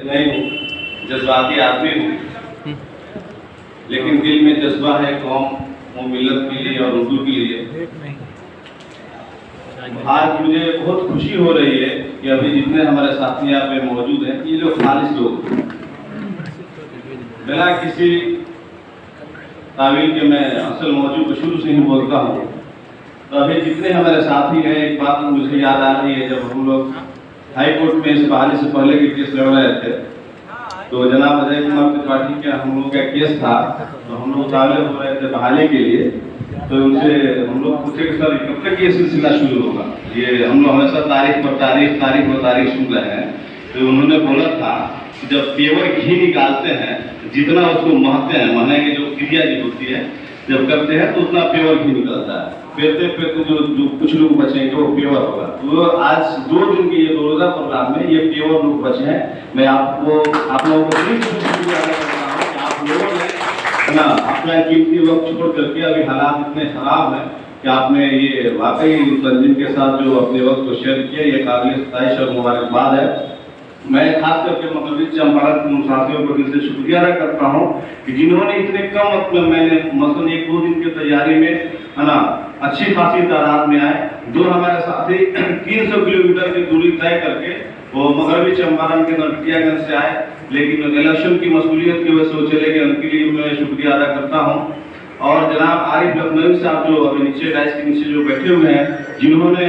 नहीं हूँ, जज्बाती आदमी हूँ, लेकिन दिल में जज्बा है कौम वो मिल्लत के लिए और उर्दू के लिए। आज मुझे बहुत खुशी हो रही है कि अभी जितने हमारे साथी यहाँ पे मौजूद हैं ये लोग खालिश लोग, बिना किसी तावील के मैं असल मौजूद को शुरू से ही बोलता हूँ। तो अभी जितने हमारे साथी हैं, एक बात मुझे याद आ रही है, जब हम लोग हाई कोर्ट में इस बहाली से पहले के केस लड़ रहे थे तो जनाब अजय कुमार त्रिपाठी का हम लोग का केस था, तो हम लोग उतावले हो रहे थे बहाली के लिए। तो उनसे हम लोग पूछे कि सर कब तक ये सिलसिला शुरू होगा, ये हम लोग हमेशा तारीख पर तारीख सुन रहे हैं। तो उन्होंने बोला था कि जब पेवर घी निकालते हैं जितना उसको महते हैं, महने की जो क्रिया जो होती है जब करते हैं तो उतना पेवर घी निकलता है। पेरते पेरते जो कुछ लोग बचेंगे वो पेवर होगा। तो आज 2 दिन के ये रोजा प्रोग्राम में ये पेवर लोग बचे हैं। मैं आप लोगों को आप लोगों ने ना अपना कीमती वक्त छोड़ करके, अभी हालात इतने खराब हैं कि आपने ये वाकई तंजीम के साथ जो अपने वक्त को शेयर किया, ये काबिल सताइश और मुबारकबाद है। मैं खास करके मगरबी चंपारण के मुसाफिरों को दिल से शुक्रिया अदा करता हूँ कि जिन्होंने इतने कम वक्त में, मैंने मसलन 1-2 दिन की तैयारी में है ना अच्छी खासी तादाद में आए। 2 हमारे साथी 300 किलोमीटर की दूरी तय करके वो मगरबी चंपारण के नरकटियागंज से आए, लेकिन इलेक्शन की मसूलियत की वजह से वो चले गए। उनके लिए मैं शुक्रिया अदा करता हूँ। और जनाब आरिफ लखनवी साहब जो अभी नीचे डाइस के नीचे जो बैठे हुए हैं, जिन्होंने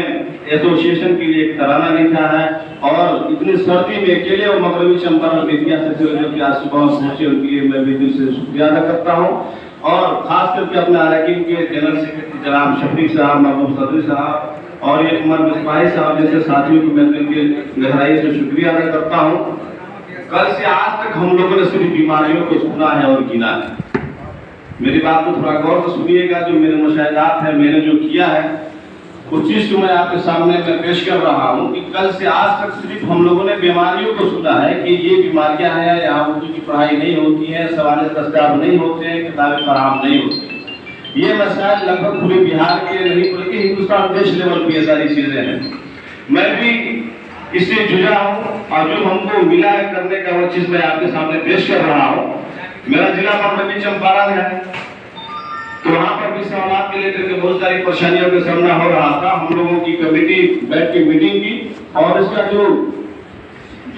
एसोसिएशन के लिए एक तराना लिखा है और इतनी सर्दी में अकेले और मगरबी चंपारण बेतिया से जो कि आज सुबह पहुंचे, उनके लिए मैं भी दिल से शुक्रिया अदा करता हूँ। और खास करके अपने अरकान के जनरल सेक्रेटरी जनाब शफीक साहब, महबूब सदरी साहब और ये उमर मिसबाही साहब जैसे साथियों को मैं दिल के गहराई से शुक्रिया अदा करता हूँ। कल से आज तक हम लोगों ने सिर्फ बीमारियों को सुना है और गिना है। मेरी बात को थोड़ा गौर से सुनिएगा। जो मेरे मुशाहिदात है, मैंने जो किया है उस चीज को मैं आपके सामने मैं पेश कर रहा हूँ कि कल से आज तक सिर्फ हम लोगों ने बीमारियों को सुना है कि ये बीमारियां हैं, यहाँ उर्दू की पढ़ाई नहीं होती है, सवाल दस्ताब नहीं होते हैं, किताबें फराहम नहीं होती। ये मसाइल लगभग पूरे बिहार के नहीं बल्कि हिंदुस्तान देश लेवल पर ये सारी चीजें हैं। मैं भी इससे जुड़ा हूँ और जो हमको मिला है करने का वो चीज मैं आपके सामने पेश कर रहा हूँ। मेरा जिला मगरबी चंपारण है, तो वहाँ पर भी सवाल के लेकर के बहुत सारी परेशानियों का सामना हो रहा था। हम लोगों की कमेटी बैठ के मीटिंग की और इसका जो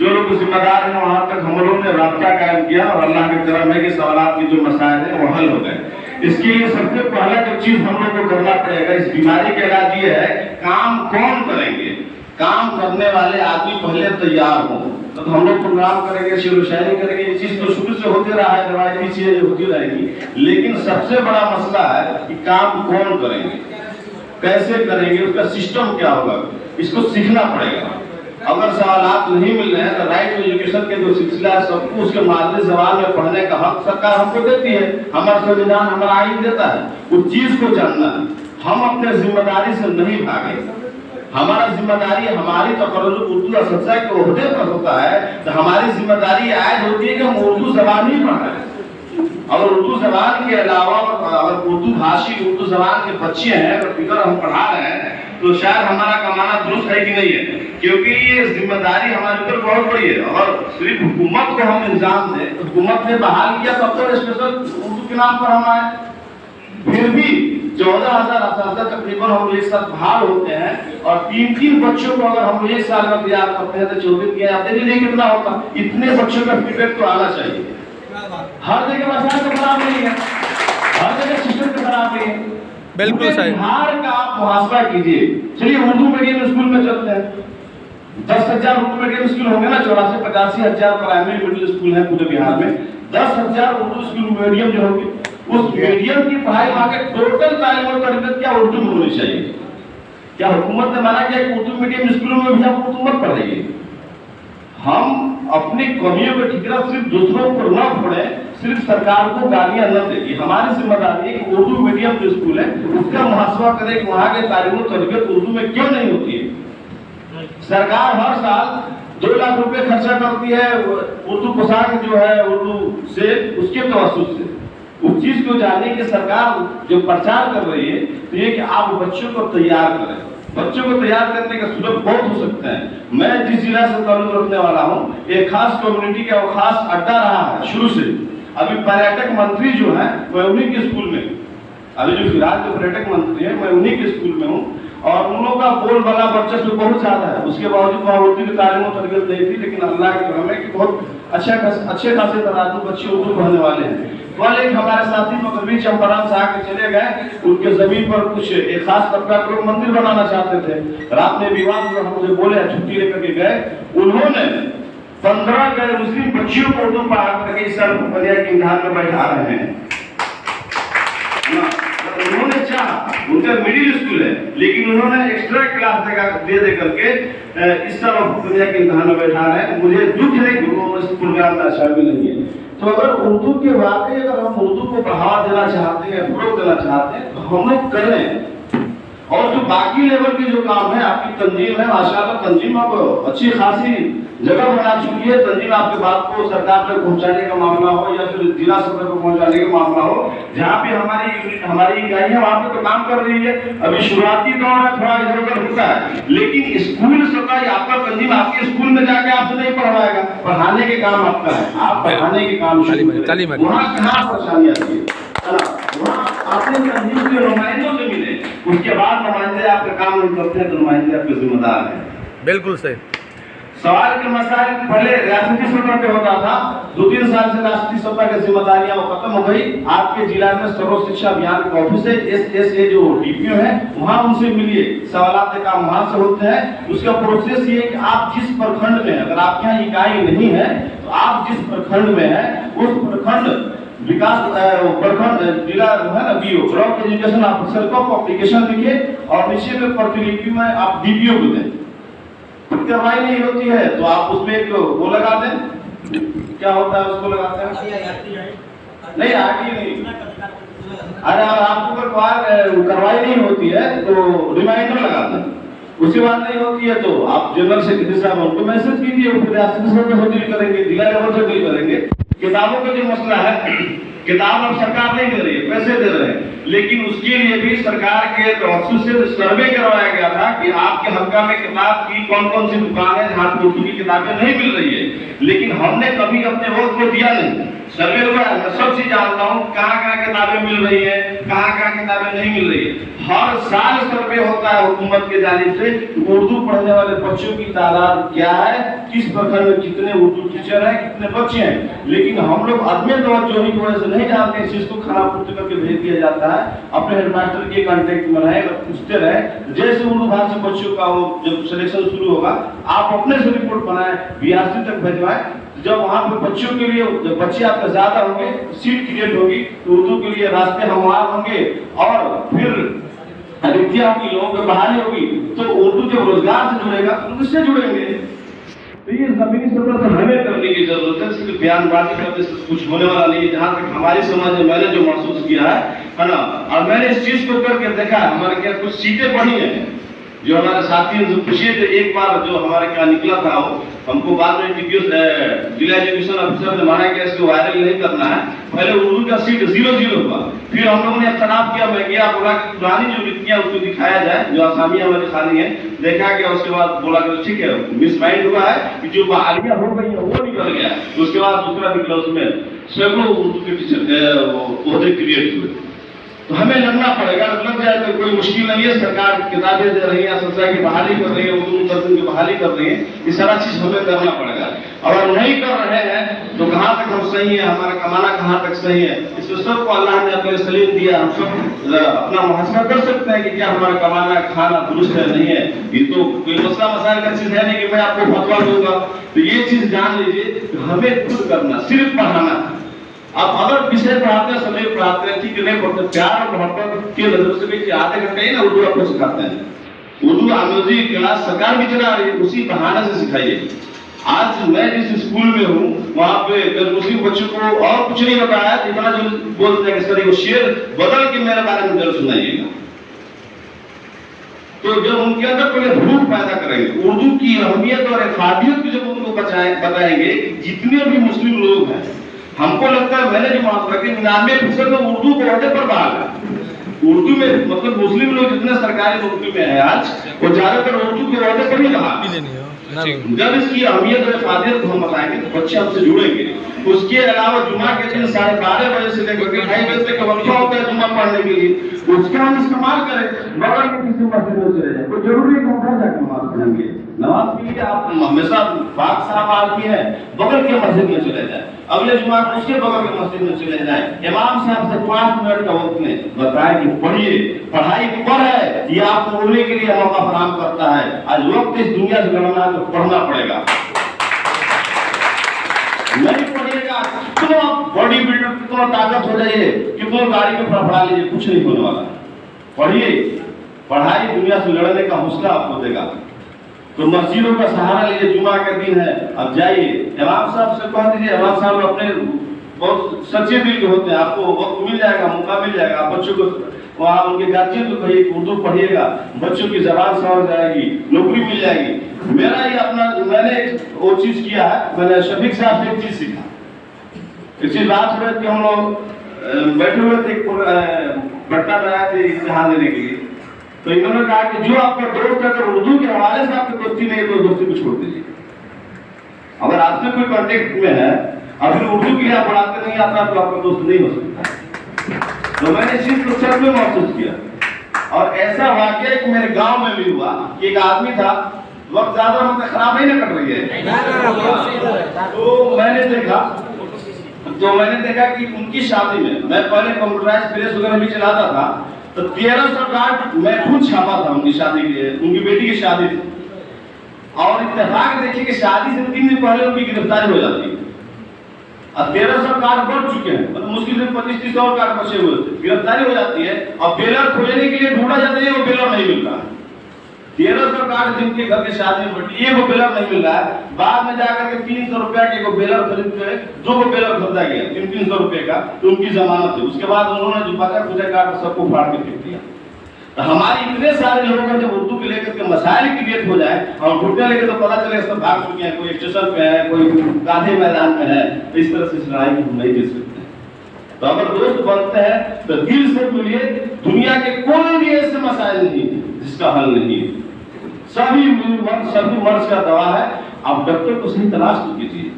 लोग जिम्मेदार हैं वहाँ तक हम लोगों ने राब्ता कायम किया और अल्लाह के करम है कि सवाल की जो मसाइल है वो हल हो गए। इसके लिए सबसे पहला जो चीज हम लोग को करना पड़ेगा, इस बीमारी का इलाज ये है कि काम कौन करेंगे। काम करने वाले आदमी पहले तैयार हों। तो हम लोग प्रोग्राम करेंगे, शेर व शायरी करेंगे, ये चीज तो शुरू से होते रहा है, रवायती चीजें होती रहेगी। लेकिन सबसे बड़ा मसला है कि काम कौन करेंगे, कैसे करेंगे, उसका सिस्टम क्या होगा, इसको सीखना पड़ेगा। अगर सवालात नहीं मिल रहे हैं तो राइट टू एजुकेशन के जो सिलसिला है सबको उसके मादरी जबान में पढ़ने का हक सरकार हमको देती है, हमारा संविधान हमारा आइन देता है। उस चीज को जानना है। हम अपने जिम्मेदारी से नहीं भागे। हमारा जिम्मेदारी हमारी तकर्रुज उर्दू असत्सा के ओहदे पर होता है, तो हमारी जिम्मेदारी आयद होती है कि हम उर्दू जबान ही पढ़ रहे हैं। अगर उर्दू जबान के अलावा अगर उर्दू भाषी उर्दू जबान के बच्चे हैं, अगर फिगर हम पढ़ा रहे हैं तो शायद हमारा कमाना दुरुस्त है कि नहीं है, क्योंकि ये जिम्मेदारी हमारे ऊपर बहुत बड़ी है। और सिर्फ हुकूमत को हम इंतजाम दें, हुकूमत ने बहाल किया तब तो स्पेशल उर्दू के नाम पर हम आए। फिर भी 14,000 असातिज़ा तकरीबन हम एक साथ बहाल होते हैं और 3-3 बच्चों को अगर हम एक साल में तैयार करते हैं तो 24 के आप देखिए कितना होता। इतने बच्चों का फीडबैक तो आना चाहिए। हर जगह मसाइल तो खराब नहीं है, हर जगह सिस्टम तो खराब नहीं है। बिल्कुल सही। बिहार का आप मुहासबा कीजिए। चलिए उर्दू मीडियम स्कूल में चलते हैं, 10,000 उर्दू मीडियम स्कूल होंगे ना, 84-85,000 प्राइमरी मिडिल स्कूल है पूरे बिहार में। 10,000 उर्दू स्कूल मीडियम जो होंगे, उस मीडियम की पढ़ाई वहां के टोटल तालीम और तरबियत क्या उर्दू में होनी चाहिए। क्या हुकूमत ने मना किया कि उर्दू मीडियम स्कूलों में भी आप उर्दू मत पढ़ाइए? हम अपनी कमियों का ठिकरा सिर्फ दूसरों पर न फोड़े, सिर्फ सरकार को गालियां न देगी। हमारी जिम्मेदारी है कि उर्दू मीडियम जो स्कूल है उसका मुहासबा करें कि वहाँ के तालीम और तरबियत उर्दू में क्यों नहीं होती है। सरकार हर साल 2 लाख रुपए खर्चा करती है उर्दू पोशाक जो है उर्दू से, उसके तवज्जुह से उस चीज को जानने की सरकार जो प्रचार कर रही है, तो ये कि आप बच्चों को तैयार करें। बच्चों को तैयार करने का सुलभ बहुत हो सकते हैं। मैं जिस जिला से ताल्लुक रखने वाला हूँ, एक खास कम्युनिटी का वो खास अड्डा रहा है शुरू से। अभी पर्यटक मंत्री जो है मैं उन्हीं के स्कूल में, अभी जो फिलहाल जो पर्यटक मंत्री है मैं उन्हीं के स्कूल में हूँ, और उन लोगों का बोल वाला वर्चस्व बहुत ज्यादा है। उसके बावजूद वहाँ उर्दू की तालीम और तरबियत नहीं थी, लेकिन अल्लाह के करम है कि बहुत अच्छे खासे तराजू बच्चे उर्दू पढ़ने वाले हैं। कल एक हमारे साथी मगरबी चंपारण से आके चले गए, उनके जमीन पर कुछ एक खास तबका के लोग मंदिर बनाना चाहते थे। रात में विवाद हुआ, मुझे बोले छुट्टी लेकर के गए। उन्होंने 15 गैर मुस्लिम बच्चियों को उर्दू पढ़ा करके इस साल बलिया के इम्तिहान में बैठा रहे हैं। उन्होंने चाहा, उनका मिडिल स्कूल है, लेकिन उन्होंने एक्स्ट्रा क्लास दे करके इस साल बलिया के इम्तिहान में बैठा रहे हैं। मुझे दुख है कि वो इस प्रोग्राम में शामिल नहीं है। तो अगर उर्दू के वाकई अगर हम उर्दू को बढ़ावा देना चाहते हैं, फरोग देना चाहते हैं, तो हम लोग करें। और जो बाकी लेवल के जो काम है, आपकी तंजीम है, माशाल्लाह तंजीम आप अच्छी खासी जगह बना चुकी है। तंजीम आपके बात को सरकार तक पहुंचाने का मामला हो या फिर जिला सतर को पहुंचाने का मामला हो, जहाँ पे हमारी इकाई है वहाँ पे तो काम कर रही है। अभी शुरुआती दौर है, थोड़ा इधर उधर होता है, लेकिन स्कूल सतह आपका तंजीम आपके स्कूल में जाके आपसे नहीं पढ़वाएगा, पढ़ाने के काम आपका है, आप पढ़ाने के काम वहाँ कहाँ परेशानी आती है ना, वहाँ आपने तंजीम के नुमाइंदों से मिले, उसके बाद नुमाइंदे आपका काम नहीं करते हैं, तो नुमाइंदे आपके जिम्मेदार हैं। बिल्कुल सही। सवाल के मसाइल पहले रियासती सतह पे होता था, 2-3 साल से राष्ट्रीय सतह की जिम्मेदारियां खत्म हो गई। आपके जिला में सर्व शिक्षा अभियान का ऑफिस है, SSA जो डीपीओ है, वहां उनसे मिलिए, सवालात का वहां से होते हैं। उसका प्रोसेस ये है कि आप जिस प्रखंड में, अगर आपके यहाँ इकाई नहीं है तो आप जिस प्रखंड में है उस प्रखंड विकास प्रखंड जिला है ना BO ब्लॉक एजुकेशन ऑफिसर को एप्लीकेशन लिखिए और नीचे में प्रतिलिपि में आप DPO को दें। कार्रवाई नहीं होती है तो आप उसमें एक वो लगा दें, क्या होता है उसको लगाते हैं, नहीं आरटी नहीं, अरे आपको कार्रवाई नहीं होती है तो रिमाइंडर लगा दें। उसके बाद नहीं होती है तो आप जनरल सेक्रेटरी साहब उनको मैसेज कीजिए, वो फिर डील करेंगे, जिला लेवल से डील करेंगे। किताबों का जो मसला है, किताब अब सरकार नहीं दे रही है, पैसे दे रहे हैं, लेकिन उसके लिए भी सरकार के ऑफिस से सर्वे करवाया गया था कि आपके हल्का में किताब की कौन कौन सी दुकान है जहाँ उर्दू की किताबें नहीं मिल रही है, लेकिन हमने कभी अपने वोट को दिया नहीं। सर्वे हुआ है, मैं सब चीज जानता हूँ, कहाँ किताबें मिल रही है, कहाँ किताबें नहीं मिल रही है। हर साल सर्वे होता है हुकूमत के जानिब से, उर्दू पढ़ने वाले बच्चों की तादाद क्या है, किस प्रखंड में कितने उर्दू टीचर हैं, कितने बच्चे हैं, लेकिन हम लोग अदम तवज्जोही की वजह से नहीं जानते, इस चीज को खाना पूर्ति करके भेज दिया जाता है। अपने हेडमास्टर के कांटेक्ट में रहे, पूछते रहे, जैसे उर्दू भाषी बच्चों का वो जब सिलेक्शन शुरू होगा आप अपने से रिपोर्ट बनाए, BRC तक भेजवाएं। जब वहाँ पे बच्चों के लिए, जब बच्चे आपके ज्यादा होंगे, सीट क्रिएट होगी, तो उर्दू के लिए रास्ते हमवार होंगे और फिर विद्या की लोगों की बहाली होगी, तो उर्दू जब रोजगार से जुड़ेगा तो किससे जुड़ेंगे। तो ये जमीनी सतह पर हमें करने की जरूरत है, सिर्फ बयानबाजी करने से कुछ होने वाला नहीं है। जहाँ तक हमारी समझ में मैंने जो महसूस किया है ना, और मैंने इस चीज को करके देखा, हमारे क्या कुछ सीटें बढ़ी हैं, जो हमारे साथी जो खुशी थे, एक बार जो हमारे क्या निकला था वो हमको बाद में जिला एजुकेशन ऑफिसर ने माना कि इसको वायरल नहीं करना है। पहले उर्दू का सीट 0-0 हुआ, फिर हम लोगों ने इख्तलाफ किया, मैं गया, बोला कि पुरानी जो रीतियां उसको दिखाया जाए, जो आसामी हमारी खाली है, देखा गया। उसके बाद बोला कि ठीक है, मिसमाइंड हुआ है कि जो बहालियां हो गई है वो निकल गया। उसके बाद दूसरा निकला, उसमें सैकड़ों उर्दू के टीचर ओहदे क्रिएट हुए। तो हमें लगना पड़ेगा, लग जाए तो कोई मुश्किल नहीं है। सरकार किताबें दे रही है, संस्था की बहाली कर रही है, उर्दू तर्जुमे की बहाली कर रही है, ये सारा चीज हमें करना पड़ेगा। अगर नहीं कर रहे हैं तो कहाँ तक हम सही है, हमारा कमाना कहाँ तक सही है, इसमें सबको अल्लाह ने अपने सलीम दिया। हम सब अपना मुहासबा कर सकते हैं कि क्या हमारा कमाना खाना दुरुस्त है नहीं है। ये तो कोई मसला मसाइल का चीज है नहीं कि मैं आपको फतवा दूंगा। तो ये चीज जान लीजिए, हमें खुद करना, सिर्फ पढ़ाना। आप अगर विषय पढ़ाते हैं, समय पढ़ाते हैं, ठीक नहीं पढ़ते, प्यार और मोहब्बत के नजर से भी आधे घंटे ही ना उर्दू आपको सिखाते हैं। उर्दू आमोजी क्लास सरकार भी चला रही है, उसी बहाने से सिखाइए। आज मैं जिस स्कूल में हूँ वहाँ पे मुस्लिम बच्चों को और कुछ नहीं बताया, इतना जो बोलते हैं कि वो शेर बदल के मेरे बारे में जरूर सुनाइएगा। तो जब उनके अंदर पहले भूख पैदा करेंगे, उर्दू की अहमियत और इफादियत की जब उनको बताएंगे, जितने भी मुस्लिम लोग हैं, हमको लगता है मैंने जो मालूम रखा 99% में उर्दू को अहदे पर बहाल है। उर्दू में मतलब मुस्लिम लोग जितने सरकारी नौकरी में है आज वो ज्यादातर उर्दू के वादे पर ही रहा। जब इसकी अहमियत और इफादियत को हम बताएंगे तो बच्चे हमसे जुड़ेंगे। उसके अलावा जुमा के दिन 12:30 बजे से लेकर 2:30 बजे तक वक्फा होता है जुमा पढ़ने के लिए, उसका हम इस्तेमाल करें। बगल में किसी मस्जिद में चले जाए, कोई जरूरी है कि हम घर जाकर नमाज पढ़ेंगे। नमाज के लिए आप हमेशा पाक साहब आती है, बगल के मस्जिद में चले जाए, अगले जुमा को उसके बगल के मस्जिद में चले जाए, इमाम साहब से 5 मिनट का वक्त में बताएं कि पढ़िए, पढ़ाई पर है, ये आपको बोलने के लिए मौका फराहम करता है। आज वक्त इस दुनिया से लड़ना है तो पढ़ना पड़ेगा। नहीं पढ़िएगा कितना बॉडी बिल्डर, कितना ताकत हो जाइए, कितना गाड़ी को फड़फड़ा लीजिए, कुछ नहीं होने वाला। पढ़िए, पढ़ाई दुनिया से लड़ने का हौसला आपको देगा। तो मस्जिदों का सहारा लीजिए, जुमा का दिन है, अब जाइए इमाम साहब से कह दीजिए। इमाम साहब अपने बहुत सच्चे दिल के होते हैं, आपको वक्त मिल जाएगा, मौका मिल जाएगा। बच्चों को वहाँ उनके गार्जियन को कहिए कि उर्दू पढ़िएगा, बच्चों की जबान समझ जाएगी, नौकरी मिल जाएगी। मेरा ये अपना मैंने वो चीज किया है, मैंने शफीक साहब से एक चीज सीखा। एक चीज बात हो रही थी, हम लोग बैठे हुए थे पटना में आए थे इम्तिहान देने के लिए, तो इन्होंने कहा कि जो आपका दोस्त अगर उर्दू के हवाले से आपकी दोस्ती नहीं है तो दोस्ती को छोड़ दीजिए। अगर आपसे कोई कांटेक्ट में है और फिर उर्दू के लिए आप पढ़ाते नहीं आता तो आपका दोस्त नहीं हो सकता। तो मैंने इस चीज को सच में महसूस किया। और ऐसा वाकया कि मेरे गांव में भी हुआ कि एक आदमी था, वक्त ज्यादा मतलब खराब ही ना कर रही है, तो मैंने देखा कि उनकी शादी में, मैं पहले कंप्यूटराइज प्रेस वगैरह भी चलाता था, तो 1300 कार्ड मैं खुद छापा था उनकी शादी के लिए, उनकी बेटी की शादी थी। और इत्तेफाक देखिए कि शादी से 3 दिन पहले उनकी गिरफ्तारी हो जाती है। अब 1300 कार्ड बढ़ चुके हैं, मतलब मुश्किल से 25-30 और कार्ड बचे हुए थे, गिरफ्तारी हो जाती है और बेलर खोलने के लिए ढूंढा जाता है, वो बेलर नहीं मिल रहा है। 1300 कार्ड जिनके घर के शादी में बटी, ये वो बेलर नहीं मिल रहा है। बाद में जाकर के 300 रुपया के को बेलर खरीद के 2 बेलर खरीदा गया 300 रुपए का, तो उनकी जमानत है। उसके बाद उन्होंने जो बचा खुचा कार्ड सबको फाड़ के फेंक दिया। तो हमारे इतने सारे लोगों का जब उर्दू के लेकर के मसाइल क्रिएट हो जाए और घुटने लेकर तो पता चले सब भाग चुके हैं, कोई स्टेशन पे है, कोई गांधी मैदान में है, तो इस तरह से इस लड़ाई को हम नहीं जीत सकते। तो अगर दोस्त बनते हैं तो दिल से मिलिए। दुनिया के कोई भी ऐसे मसाइल नहीं जिसका हल नहीं है, सभी मर्ज का दवा है। आप डॉक्टर को सही तलाश तो कीजिए।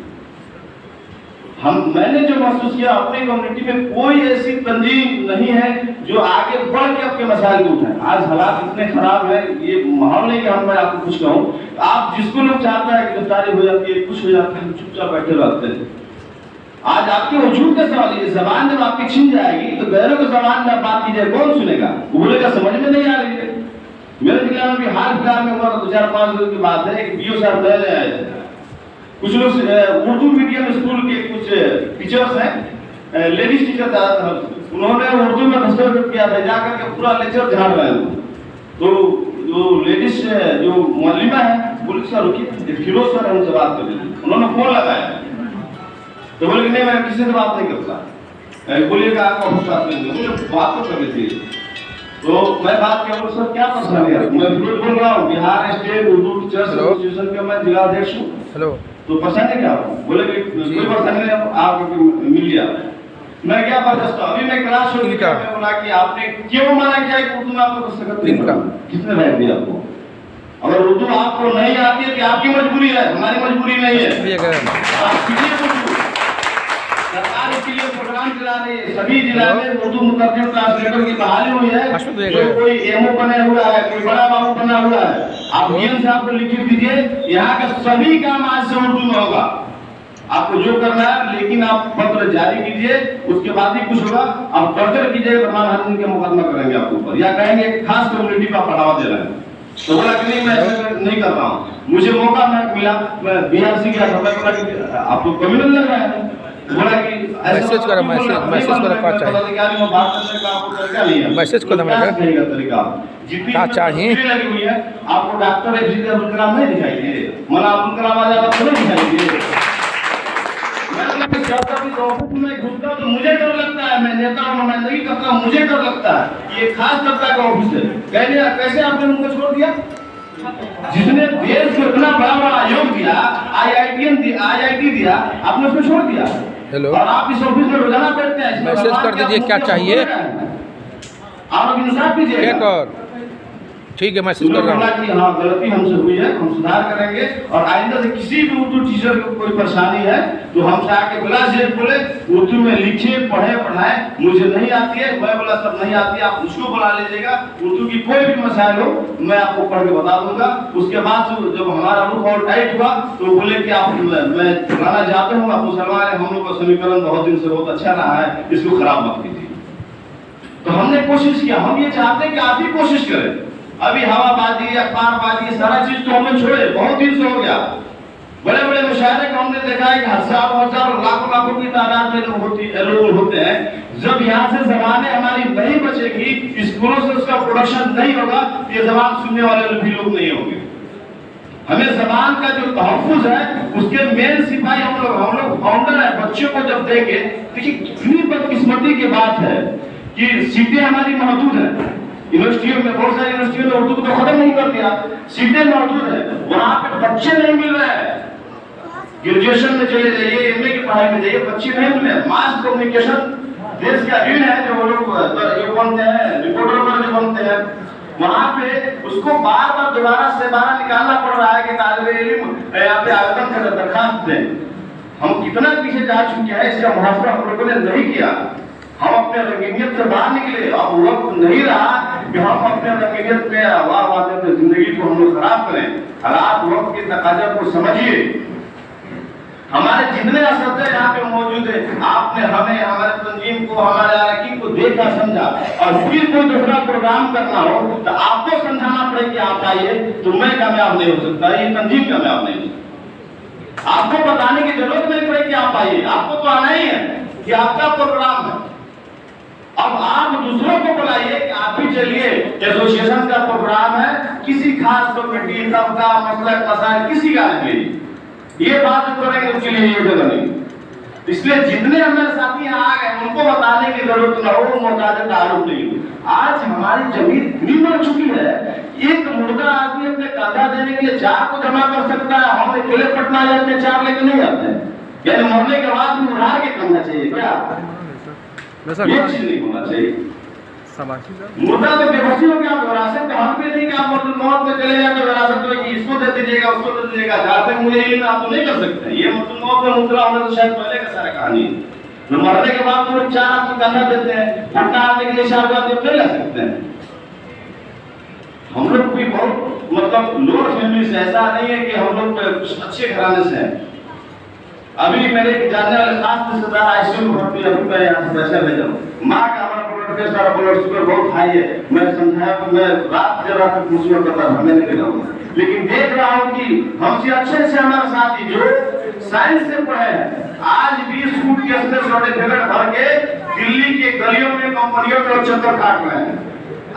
मैंने जो महसूस किया अपनी कम्युनिटी में कोई ऐसी तंजीम नहीं है जो आगे बढ़ के आपके मसाइल को उठाए। आज हालात इतने खराब है, ये माहौल नहीं कि मैं आपको कुछ कहूँ। आप जिसको लोग चाहता है गिरफ्तारी हो जाती है, कुछ हो जाता है, चुपचाप बैठे रहते हैं। आज आपके वजूद का सवाल है, जबान जब आपकी छिन जाएगी तो गैरों के जबान में बात कीजिए, कौन सुनेगा? बोलेगा समझ में नहीं आ रही है। मेरे जिला में भी हाल फिलहाल में हुआ 2-4-5 दिन की बात है, एक बीओ साहब नए आए थे। कुछ लोग उर्दू मीडियम स्कूल के कुछ टीचर्स हैं, लेडीज टीचर ज़्यादातर, उन्होंने उर्दू में दस्तखत किया था, जाकर के पूरा लेक्चर झाड़ रहे हैं। तो जो लेडीज जो मौलिमा है बोले सर रुकिए, फिरोज सर उनसे बात कर लीजिए। उन्होंने फोन लगाया तो बोले नहीं मैं किसी से बात नहीं करता, बोलिएगा आपको बात तो कर लीजिए। तो मैं बात किया, बोले सर क्या पसंद है? मैं फिरोज बोल रहा हूँ, Bihar state Urdu teachers association का मैं जिला अध्यक्ष हूँ। हेलो, तो पसंद है क्या आपको? बोले कोई पसंद नहीं, आप मिल लिया। मैं क्या बर्दाश्त, अभी मैं क्लास शुरू किया, मैं बोला कि आपने क्यों मना किया कि उर्दू में आपको दस्तखत नहीं करा? किसने बैठ दिया आपको? अगर उर्दू आपको नहीं आती है तो आपकी मजबूरी है, हमारी मजबूरी नहीं है। सरकार इसके लिए प्रोग्राम चला रही है, सभी जिला में उर्दू मुतरजम ट्रांसलेटर की बहाली हुई है। जो कोई एमओ बना हुआ है, कोई बड़ा बाबू बना हुआ है, आप डीएम साहब को लिखित दीजिए, यहाँ का सभी काम आज से उर्दू में होगा। आपको जो करना है, लेकिन आप पत्र जारी कीजिए, उसके बाद ही कुछ होगा। आप फर्दर कीजिए, प्रमाण के मुकदमा करेंगे आपके ऊपर, या कहेंगे खास कम्युनिटी का बढ़ावा दे रहे हैं। तो बोला कि नहीं मैं ऐसा नहीं कर रहा हूँ, मुझे मौका मिला, मैं बीआरसी गया था, मैं बोला कि आपको कम्युनल लग रहा है, बोला कि मैसेज करो, मैसेज करो क्या चाहिए, मैसेज करो तरीका जितनी चाहिए लगी हुई है। आपको डॉक्टर एपीजे अब्दुल कलाम नहीं दिखाई दिए, मौलाना अब्दुल कलाम आजाद को नहीं दिखाई दिए। मैं घुसता तो मुझे डर लगता है, मैं नेता और नुमाइंदगी करता हूँ, मुझे डर लगता है। ये खास तबका का ऑफिस है, कैसे आपने उनको छोड़ दिया? जिसने देश को इतना बड़ा बड़ा आयोग दिया, IIT दिया, आपने उसको छोड़ दिया। हेलो, और आप इस ऑफिस में रोजाना बैठते हैं, मैसेज कर दीजिए क्या चाहिए। आप इंसाफ कीजिएगा। ठीक है, मैं कर रहा हूँ कि हाँ गलती हमसे हुई है, हम सुधार करेंगे और आइंदा से किसी भी उर्दू टीचर को कोई परेशानी है तो हमसे आके बिला झेल बोले, उर्दू में लिखे पढ़े पढ़ाए। मुझे नहीं आती है, मैं बोला सब नहीं आती है, आप उसको बुला लीजिएगा। उर्दू की कोई भी मसाइल हो मैं आपको पढ़ के बता दूंगा। उसके बाद जब हमारा रुख और टाइट हुआ तो बोले कि आप मैं बुलाना चाहते हूँ, आप मुसलमान है, हम लोग का समीकरण बहुत दिन से बहुत अच्छा रहा है, इसको खराब मत कीजिए। तो हमने कोशिश किया, हम ये चाहते हैं कि आप भी कोशिश करें। अभी हवाबाजी अखबारबाजी सारा चीज तो हमने छोड़े, बहुत दिन से हो गया। बड़े बड़े मुशायरे को हमने देखा है कि हजारों हजारों लाखों लाखों की तादाद में लोग होते हैं। जब यहाँ से जबानें हमारी नहीं बचेगी, स्कूलों से उसका प्रोडक्शन नहीं होगा, ये जबान सुनने वाले भी लोग नहीं होंगे। हमें जबान का जो तहफ्फुज है उसके मेन सिपाही हम लोग फाउंडर है। बच्चों को जब देखे, देखिए कितनी बदकिस्मती की बात है कि सीटें हमारी महदूद है। यूनिवर्सिटियों में, बहुत सारी यूनिवर्सिटियों में उर्दू को तो खत्म नहीं कर दिया, सीटें मौजूद है, वहाँ पे बच्चे नहीं मिल रहे हैं। ग्रेजुएशन में चले जाइए, एमए की पढ़ाई में जाइए, बच्चे नहीं मिल रहे। मास कम्युनिकेशन देश का ऋण है जो वो लोग बनते हैं, रिपोर्टर वगैरह जो बनते हैं, वहाँ पे उसको बार बार दोबारा से बाहर निकालना पड़ रहा है कि तालिब इल्म यहाँ पे आवेदन कर दरखास्त दें। हम कितना पीछे जा चुके हैं, इसका मुहावजा हम लोगों ने नहीं किया। हम अपने रंगीनियत से बाहर निकले, अब वक्त नहीं रहा कि हम अपने रंगीनियत में वाह जिंदगी को हम लोग खराब करें। हालात वक्त के तकाजा को समझिए। हमारे जितने असद यहाँ पे मौजूद है, आपने हमें, हमारे तंजीम को, हमारे अरकान को देखा समझा, और फिर कोई दूसरा प्रोग्राम करना हो तो आपको समझाना पड़े कि आप आइए, तो मैं कामयाब नहीं हो सकता, ये तंजीम कामयाब नहीं हो सकती। आपको बताने की जरूरत नहीं पड़े कि आप आइए, आपको तो आना ही है कि आपका प्रोग्राम है। अब आप दूसरों को बुलाइए कि आप भी चलिए, एसोसिएशन का प्रोग्राम है, किसी खास कमेटी सबका मसलक मसाइल किसी का नहीं, ये बात करेंगे उसके लिए ये जगह नहीं। इसलिए जितने हमारे साथी यहाँ आ गए उनको बताने की जरूरत न हो, मोहताज तारुफ नहीं हो। आज हमारी जमीन इतनी मर चुकी है, एक मुर्दा आदमी अपने कंधा देने के लिए 4 को जमा कर सकता है, हम अकेले पटना जाते हैं 4 लेके नहीं जाते, यानी मरने के बाद भी उधार के करना चाहिए क्या? ये चीज नहीं होना चाहिए। मुर्दा तो बेबसी हो गया, विरासत का हक भी नहीं कि आप मौत में चले जाकर विरासत में इसको दे दीजिएगा उसको दे दीजिएगा, जहाँ तक मुझे ये आप तो नहीं कर सकते। ये मौत में मुद्रा होने तो शायद पहले का सारा कहानी है। तो मरने के बाद तो 4 आपको करना देते हैं, पटना आने के लिए 4 बात नहीं ले सकते हैं। हम लोग भी बहुत मतलब लोअर फैमिली से, ऐसा नहीं है कि हम लोग अच्छे घराने से हैं। अभी मेरे जानने वाले खास रिश्तेदार आईसीयू में भर्ती, अभी मैं यहाँ से पैसा भेजा हूँ। माँ का हमारा ब्लड प्रेशर ब्लड शुगर बहुत हाई है। मैं समझाया तो मैं रात से रात तक मुझे करता था, मैं नहीं हूँ, लेकिन देख रहा हूँ कि हमसे अच्छे से हमारे साथी जो साइंस से पढ़े हैं आज भी सूट के अंदर सर्टिफिकेट भर के दिल्ली के गलियों में कंपनियों में चक्कर काट रहे हैं।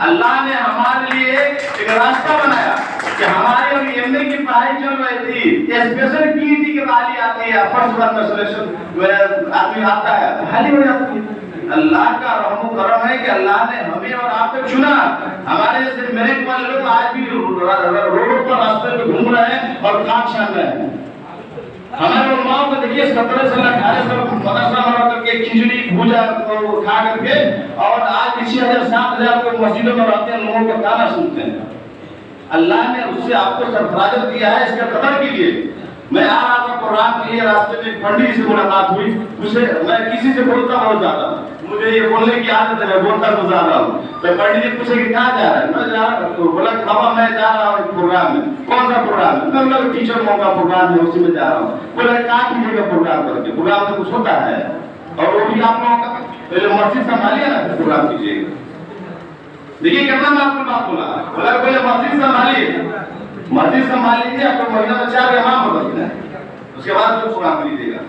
अल्लाह ने हमारे लिए एक रास्ता बनाया कि हमारे अभी एमए की पढ़ाई चल रही थी, स्पेशल पीईटी की बहाली आती है, फर्स्ट बार में सिलेक्शन आदमी आता है, बहाली हो जाती है। अल्लाह का रहम करम है कि अल्लाह ने हमें और आपको चुना। हमारे जैसे मेरे वाले लोग आज भी रोडों पर रास्ते पे घूम रहे हैं और काम छान रहे हैं। हमारे उलमाओं को देखिए 17 साल 18 साल मदरसा में करके खिचड़ी भूजा को खा करके और आज 6000 7000 को मस्जिदों में रहते हैं, लोगों का गाना सुनते हैं। अल्लाह ने उससे आपको सरफराजत दिया है, इसका कदर कीजिए। मैं आ रहा था प्रोग्राम के लिए, रास्ते में पंडित से मुलाकात हुई, उसे मैं किसी से बोलता बहुत ज्यादा, मुझे ये बोलने की आदत है, मैं बोलता तो ज्यादा हूँ। तो पंडित जी पूछे कि कहाँ जा रहा है, मैं जा रहा हूँ, तो बोला बाबा मैं जा रहा हूँ प्रोग्राम में। कौन सा प्रोग्राम है? मैं बोला टीचर मौका प्रोग्राम है, उसी में जा रहा हूँ। बोला कहाँ कीजिएगा प्रोग्राम करके? प्रोग्राम तो कुछ होता है और वो भी आप लोगों का पहले मस्जिद संभालिए ना, प्रोग्राम कीजिएगा। देखिए कितना मैं आपको बात बोला, बोला पहले मस्जिद संभालिए, मस्जिद संभाल लीजिए, आपको महीना में 4 इमाम बदलना है, उसके बाद जो प्रोग्राम लीजिएगा।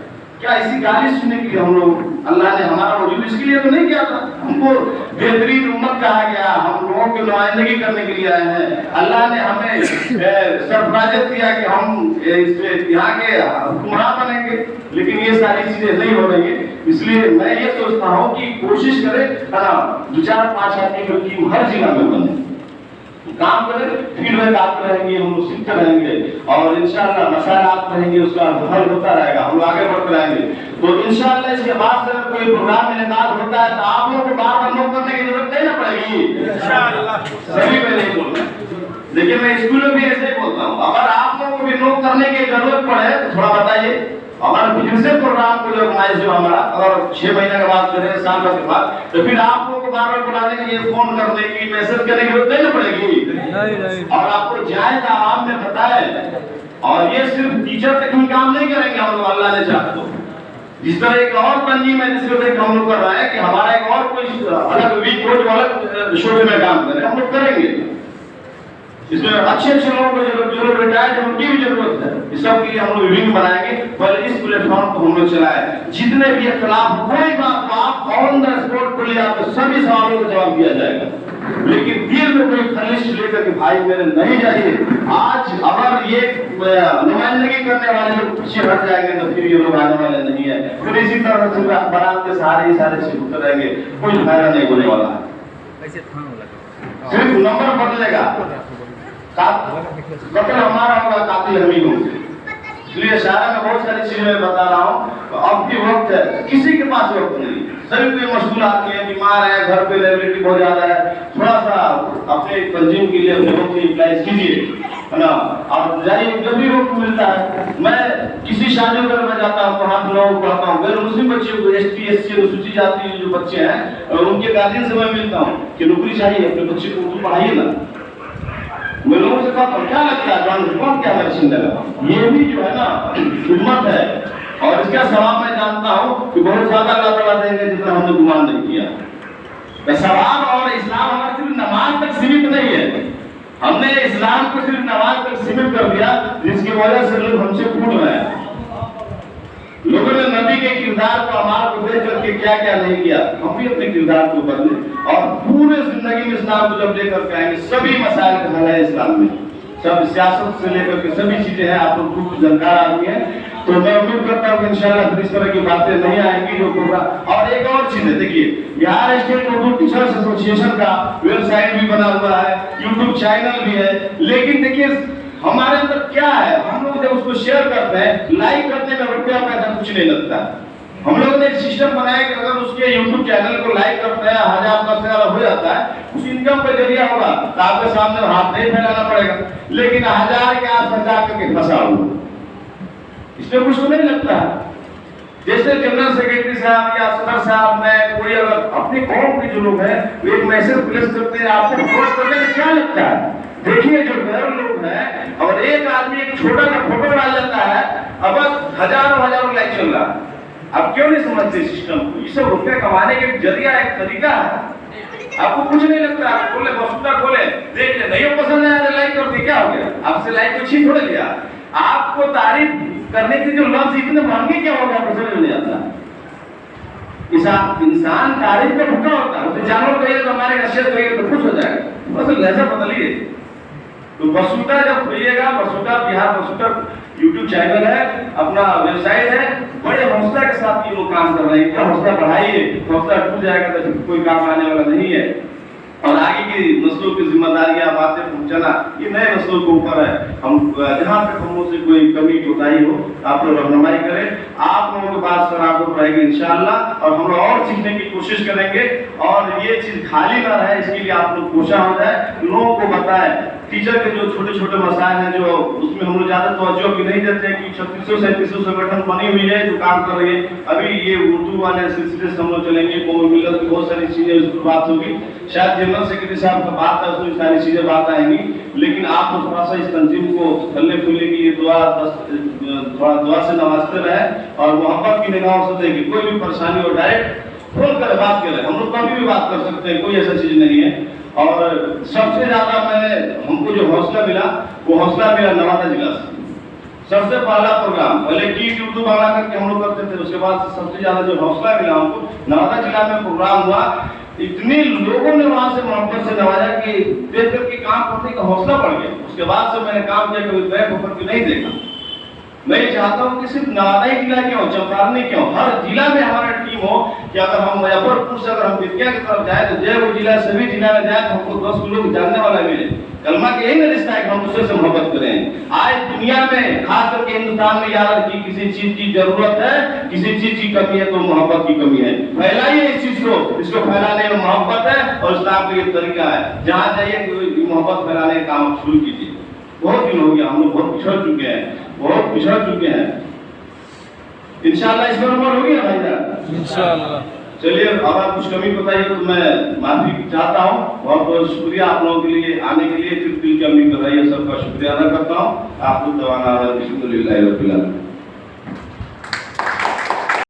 क्या इसी गाली सुनने के लिए हम लोग, अल्लाह ने हमारा वजूद इसके लिए तो नहीं किया था, हमको बेहतरीन उम्मत कहा गया, हम लोगों की नुमाइंदगी करने के लिए आए हैं। अल्लाह ने हमें सरफराजत दिया कि हम यहाँ के हुक्मरान बनेंगे, लेकिन ये सारी चीजें नहीं हो रही है। इसलिए मैं ये सोचता हूँ कि कोशिश करें, है ना, 2-4-5 आदमी की टीम हर जिला में बने, काम करें, फीडबैक आते रहेंगे, हम लोग सीखते रहेंगे और इंशाअल्लाह मसाइल आते रहेंगे, उसका हल होता रहेगा, हम लोग आगे बढ़ते रहेंगे। तो इंशाअल्लाह इसके बाद से कोई प्रोग्राम इनेकाद होता है तो आप लोगों को बार बार नोट करने की जरूरत नहीं ना पड़ेगी इंशाअल्लाह। सभी पे नहीं बोल रहे, लेकिन मैं स्कूल में भी ऐसे ही बोलता हूँ, अगर आप लोगों को भी नोट करने की जरूरत पड़े तो थोड़ा बताइए। हमारा बिजनेस प्रोग्राम को जो ऑर्गेनाइज जो हमारा अगर 6 महीने के बाद करें, साल भर के बाद, तो फिर आप लोगों को बार बार बुलाने के लिए फोन करने की, मैसेज करने की जरूरत नहीं ना पड़ेगी। और आपको जायज आवाम में बताए, और ये सिर्फ टीचर तक ही काम नहीं करेंगे हम लोग, अल्लाह ने चाहे तो जिस तरह एक और तंजीम है जिसको देख हम लोग कर रहा है कि हमारा एक और कोई अलग वीक हो जो अलग शोबे में काम करे, हम लोग करेंगे। इसमें अच्छे अच्छे लोगों को जो लोग रिटायर्ड है उनकी भी जरूरत है, इस सब के लिए हम लोग विंग बनाएंगे। पहले इस प्लेटफॉर्म को हम लोग चलाएं, जितने भी खिलाफ कोई बात आप ऑन द स्पॉट को लिए आपको सभी सवालों का जवाब दिया जाएगा, लेकिन दिल में कोई खलिश लेकर के भाई मेरे नहीं जाइए। आज अगर ये नुमाइंदगी करने वाले लोग पीछे हट जाएंगे तो फिर ये लोग आने वाले नहीं है, फिर इसी तरह से बारात के सारे से रहेंगे, कोई फायदा नहीं होने वाला है, सिर्फ नंबर बदलेगा, कत्ल हमारा होगा, कातिल हम ही होंगे। इसलिए शायद मैं बहुत सारी चीजें मैं बता रहा हूँ, तो अब भी वक्त है, किसी के पास वक्त नहीं, सभी कोई मशगूल आदमी है, बीमार है, घर पे लाइबिलिटी बहुत ज्यादा है, थोड़ा सा अपने तंजीम के लिए अपने वक्त यूटिलाइज कीजिए, है ना। और जाइए जब भी वक्त मिलता है, मैं किसी शादी में जाता हूँ, वहाँ पे लोगों को पढ़ाता हूँ, गैर मुस्लिम बच्चों को, ST SC अनुसूचित जाति जो बच्चे हैं और उनके गार्जियन से मैं मिलता हूँ कि नौकरी चाहिए, अपने बच्चे को उर्दू पढ़ाइए ना। मैं लोगों से कहता हूँ क्या लगता है कौन क्या मेडिसिन लगा, ये भी जो है ना खिदमत है, और इसका सवाब मैं जानता हूँ कि बहुत ज्यादा अल्लाह ताला देंगे जितना हमने गुमान नहीं किया। सवाब और इस्लाम हमारा सिर्फ नमाज तक सीमित नहीं है, हमने इस्लाम को सिर्फ नमाज तक सीमित कर दिया, जिसकी वजह से लोग हमसे फूट रहे हैं। लोगों ने नबी के किरदार को अमाल को देख करके क्या क्या नहीं किया, हम भी अपने किरदार को बदले और पूरे जिंदगी में इस्लाम को जब लेकर के आएंगे, सभी मसाइल का हल है इस्लाम में, सब सियासत से लेकर के सभी चीजें हैं, आप लोग खूब जानकार आदमी है। तो मैं उम्मीद करता हूँ कि इंशाल्लाह फिर इस तरह की बातें नहीं आएंगी जो प्रोग्राम। और एक और चीज है, देखिए Bihar state Urdu teachers association का वेबसाइट भी बना हुआ है, यूट्यूब चैनल भी है, लेकिन देखिए हमारे अंदर क्या है, हम लोग जब उसको शेयर करते हैं, लाइक करने में रुपया पैसा कुछ नहीं लगता। हम लोगों ने एक सिस्टम बनाया कि अगर उसके यूट्यूब चैनल को लाइक करते हैं 1000-10,000 हो जाता है, उस इनकम का जरिया होगा तो आपके सामने हाथ नहीं फैलाना पड़ेगा, लेकिन 1000 के आस-पास जाकर के फंसा हुआ, इसमें कुछ तो नहीं लगता है। जैसे जनरल सेक्रेटरी साहब या सदर साहब में कोई अगर अपनी कौम के जो लोग हैं वो एक मैसेज प्लेस करते हैं, आपको फोर्स करने में क्या लगता है। देखिए जो गैर लोग हैं, और एक आदमी एक छोटा सा फोटो डाल लेता है, अब हजारों लाइक चल रहा है। अब क्यों नहीं समझते सिस्टम को, ये सब रुपये कमाने के जरिया एक तरीका है। आपको कुछ नहीं लगता, आप बोले वसुधा खोले देख ले, नहीं पसंद है तो लाइक कर दिया, क्या हो गया, आपसे लाइक को छीन थोड़े लिया। आपको तारीफ करने के जो लफ्ज इतने महंगे क्या हो गया, समझ नहीं आता। इंसान तारीफ का भूखा होता है, उसे जानवर कहिए तो हमारे नशे कहिए तो खुश हो जाएगा, बस लहजा बदलिए। तो वसुधा जब खोलिएगा, वसुधा बिहार वसुधा यूट्यूब चैनल है, अपना वेबसाइट है, बड़े हौसला के साथ ये लोग काम कर रहे हैं। क्या हौसला बढ़ाइए, हौसला टूट जाएगा तो कोई काम आने वाला नहीं है। और आगे की नस्लों की जिम्मेदारियां बातें पहुंचाना ये नए नस्लों के ऊपर है। हम जहाँ तक हम से कोई कमी कोताही हो आप लोग रहनुमाई करें, आप लोगों के पास सराहना रहेगी इंशाअल्लाह, और हम लोग और सीखने की कोशिश करेंगे, और ये चीज खाली ना रहे इसके लिए आप लोग कोशिश हो जाए, लोगों को बताएं। टीचर के जो छोटे छोटे मसाइल हैं जो उसमें हम लोग ज्यादा तवज्जो भी नहीं देते कि 3600-3700 संगठन बनी हुई है जो काम कर रही है। अभी ये उर्दू वाले सिलसिले से हम लोग चलेंगे, कौमी मिलत की बहुत सारी चीजें उस पर बात होगी, शायद जनरल सेक्रेटरी साहब का बात है उसमें सारी चीजें बात आएंगी, लेकिन आप तो थोड़ा सा इस तंजीम को फलने फूलने की थोड़ा दुआ से नवाजते रहे और मोहब्बत की निगाहों से देखें। कोई भी परेशानी हो डायरेक्ट फोन कर बात करें, हम लोग कभी भी बात कर सकते हैं, कोई ऐसा चीज नहीं है। और सबसे ज्यादा हमको जो हौसला मिला वो हौसला मिला नवादा जिला से। सबसे पहला प्रोग्राम पहले की उर्दू बांग्ला करके हम लोग करते थे, उसके बाद सबसे ज्यादा जो हौसला मिला हमको नवादा जिला में प्रोग्राम हुआ। इतने लोगों ने वहां से मोहब्बत से नवाजा कि देख करके काम करने का हौसला बढ़ गया। उसके बाद से मैंने काम किया, कभी बैक होकर के नहीं देखा, मैं ये चाहता हूँ कि सिर्फ नवादा ही जिला क्यों, चंपारण नहीं क्यों, हर जिला में हमारा टीम हो कि अगर हम मुजफ्फरपुर से अगर हम बेतिया की तरफ जाए तो जयपुर जिला सभी जिला में जाए तो हमको 10 लोग जानने वाला मिले। कलमा के यही रिश्ता है कि हम दूसरे से मोहब्बत करें। आज दुनिया में खास करके हिंदुस्तान में यार की किसी चीज की जरूरत है, किसी चीज की कमी है तो मोहब्बत की कमी है। फैलाइए इस चीज को, इसको फैलाने में मोहब्बत है और इस्लाम का ये तरीका है। जहाँ जाइए मोहब्बत फैलाने का काम शुरू कीजिए। बहुत दिन हो गया, हम लोग बहुत पिछड़ चुके हैं, बहुत पिछड़ चुके हैं। इंशाल्लाह इसमें नंबर होगी ना भाई साहब, इंशाल्लाह। चलिए अब आप कुछ कमी बताइए तो मैं माफी चाहता हूँ। बहुत बहुत शुक्रिया आप लोगों के लिए आने के लिए, फिर दिल की अम्मी बताइए, सबका शुक्रिया अदा करता हूँ। आपको दवाना अल्हम्दुलिल्लाह रब्बिल आलमीन।